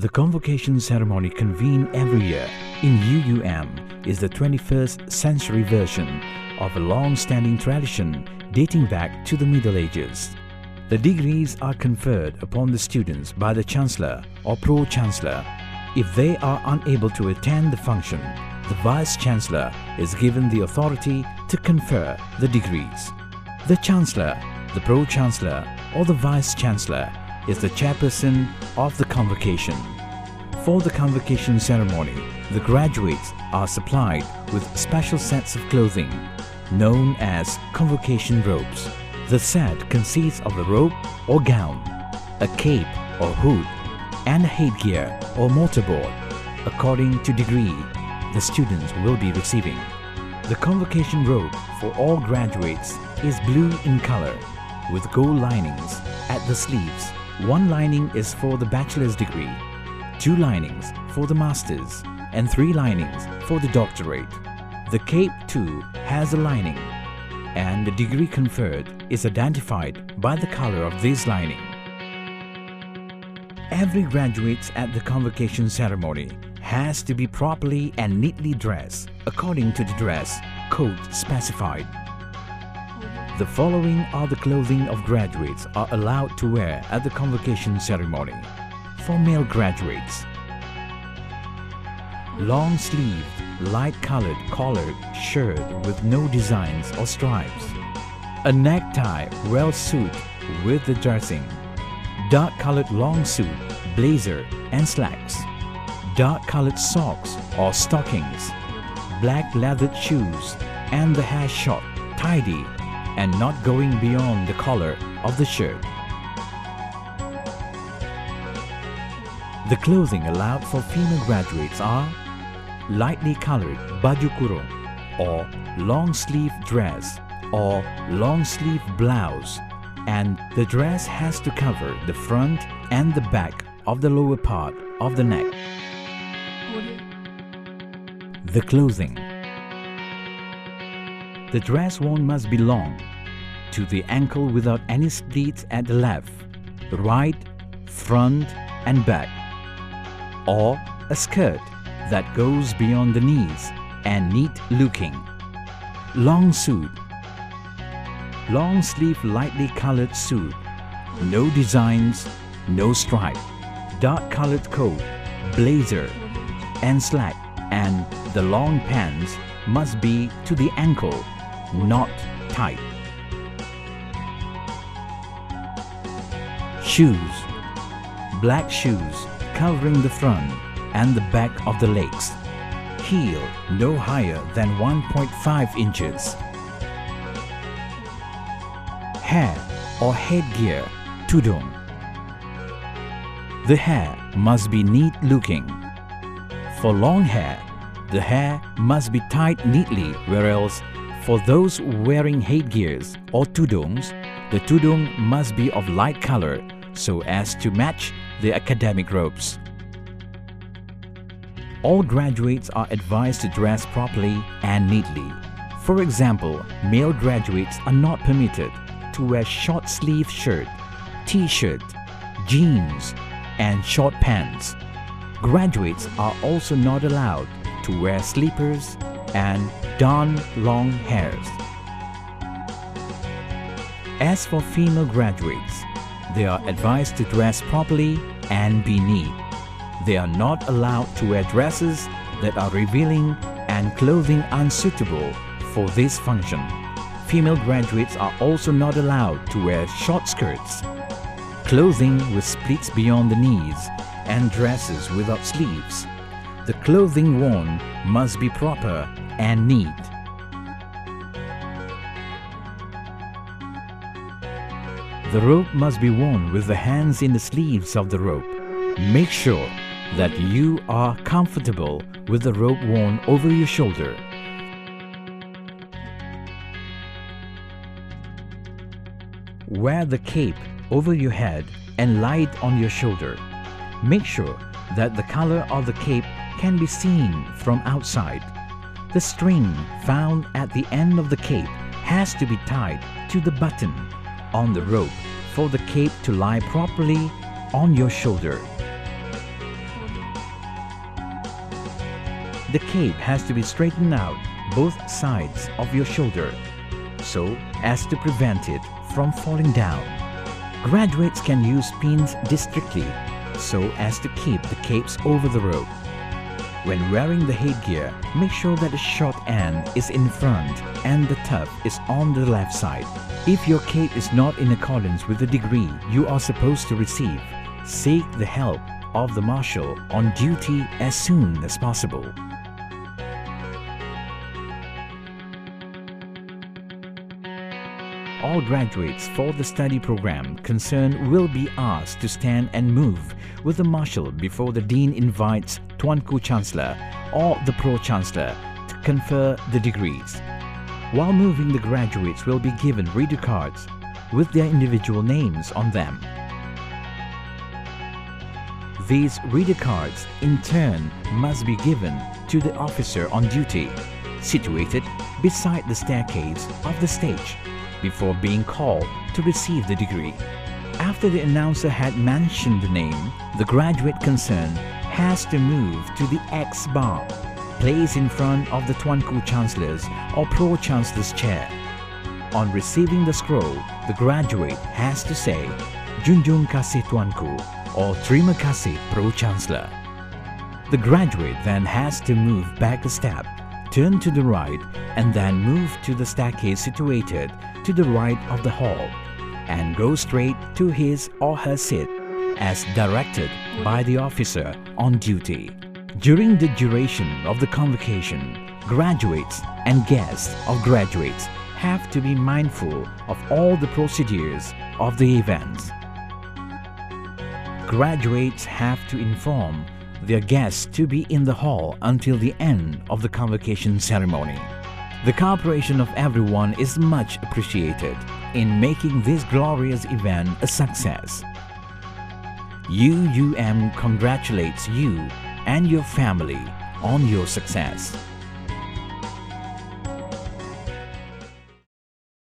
The convocation ceremony convened every year in UUM is the 21st century version of a long-standing tradition dating back to the Middle Ages. The degrees are conferred upon the students by the Chancellor or Pro-Chancellor. If they are unable to attend the function, the Vice-Chancellor is given the authority to confer the degrees. The Chancellor, the Pro-Chancellor or the Vice-Chancellor is the chairperson of the convocation. For the convocation ceremony, the graduates are supplied with special sets of clothing known as convocation robes. The set consists of a robe or gown, a cape or hood, and a headgear or mortarboard, according to degree the students will be receiving. The convocation robe for all graduates is blue in color with gold linings at the sleeves. One lining is for the bachelor's degree, 2 linings for the master's, and 3 linings for the doctorate. The cape too has a lining, and the degree conferred is identified by the color of this lining. Every graduate at the convocation ceremony has to be properly and neatly dressed according to the dress code specified. The following are the clothing of graduates are allowed to wear at the convocation ceremony. For male graduates, long-sleeved, light-colored collared shirt with no designs or stripes, a necktie well suited with the dressing, dark-colored long suit, blazer and slacks, dark-colored socks or stockings, black leather shoes, and the hair short, tidy, and not going beyond the collar of the shirt. The clothing allowed for female graduates are lightly colored baju kurung or long sleeve dress or long sleeve blouse, and the dress has to cover the front and the back of the lower part of the neck. The clothing. The dress worn must be long, to the ankle without any slits at the left, right, front and back, or a skirt that goes beyond the knees and neat looking. Long suit. Long sleeve lightly colored suit, no designs, no stripe, dark colored coat, blazer and slack, and the long pants must be to the ankle, not tight. Shoes. Black shoes covering the front and the back of the legs. Heel no higher than 1.5 inches. Hair or headgear, tudung. The hair must be neat looking. For long hair, the hair must be tied neatly, whereas for those wearing headgears or tudungs, the tudung must be of light color so as to match the academic robes. All graduates are advised to dress properly and neatly. For example, male graduates are not permitted to wear short sleeve shirt, t-shirt, jeans, and short pants. Graduates are also not allowed to wear slippers and don long hairs. As for female graduates, they are advised to dress properly and be neat. They are not allowed to wear dresses that are revealing and clothing unsuitable for this function. Female graduates are also not allowed to wear short skirts, clothing with splits beyond the knees, and dresses without sleeves. The clothing worn must be proper and neat. The robe must be worn with the hands in the sleeves of the robe. Make sure that you are comfortable with the robe worn over your shoulder. Wear the cape over your head and lie it on your shoulder. Make sure that the color of the cape can be seen from outside. The string found at the end of the cape has to be tied to the button on the rope for the cape to lie properly on your shoulder. the cape has to be straightened out both sides of your shoulder so as to prevent it from falling down. Graduates can use pins distinctly so as to keep the capes over the rope. When wearing the headgear, make sure that the short end is in front and the tuft is on the left side. If your cape is not in accordance with the degree you are supposed to receive, seek the help of the marshal on duty as soon as possible. All graduates for the study program concerned will be asked to stand and move with the marshal before the Dean invites Tuanku Chancellor or the Pro-Chancellor to confer the degrees. While moving, the graduates will be given reader cards with their individual names on them. These reader cards, in turn, must be given to the officer on duty, situated beside the staircase of the stage, before being called to receive the degree. After the announcer had mentioned the name, the graduate concerned has to move to the X bar, placed in front of the Tuanku Chancellor's or Pro-Chancellor's chair. On receiving the scroll, the graduate has to say, "Junjung kasih Tuanku" or "Terima kasih Pro-Chancellor." The graduate then has to move back a step, turn to the right, and then move to the staircase situated to the right of the hall, and go straight to his or her seat as directed by the officer on duty. During the duration of the convocation, graduates and guests of graduates have to be mindful of all the procedures of the events. Graduates have to inform their guests to be in the hall until the end of the convocation ceremony. The cooperation of everyone is much appreciated in making this glorious event a success. UUM congratulates you and your family on your success.